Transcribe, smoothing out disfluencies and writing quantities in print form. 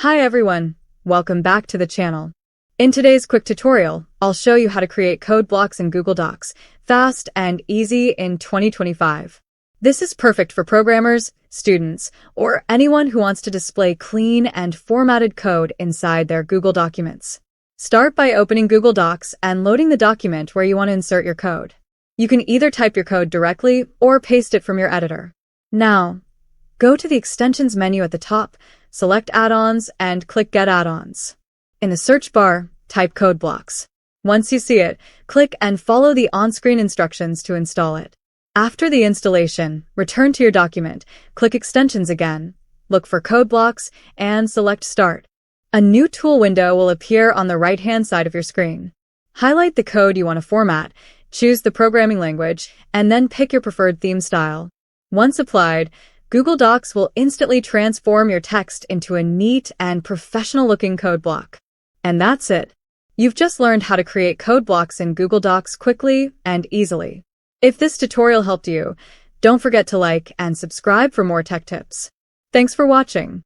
Hi everyone, welcome back to the channel. In today's quick tutorial, I'll show you how to create code blocks in Google Docs, fast and easy in 2025. This is perfect for programmers, students, or anyone who wants to display clean and formatted code inside their Google documents. Start by opening Google Docs and loading the document where you want to insert your code. You can either type your code directly or paste it from your editor. Now, go to the Extensions menu at the top, select Add-ons, and click Get Add-ons. In the search bar, type Code Blocks. Once you see it, click and follow the on-screen instructions to install it. After the installation, return to your document, click Extensions again, look for Code Blocks, and select Start. A new tool window will appear on the right-hand side of your screen. Highlight the code you want to format, choose the programming language, and then pick your preferred theme style. Once applied, Google Docs will instantly transform your text into a neat and professional-looking code block. And that's it. You've just learned how to create code blocks in Google Docs quickly and easily. If this tutorial helped you, don't forget to like and subscribe for more tech tips. Thanks for watching.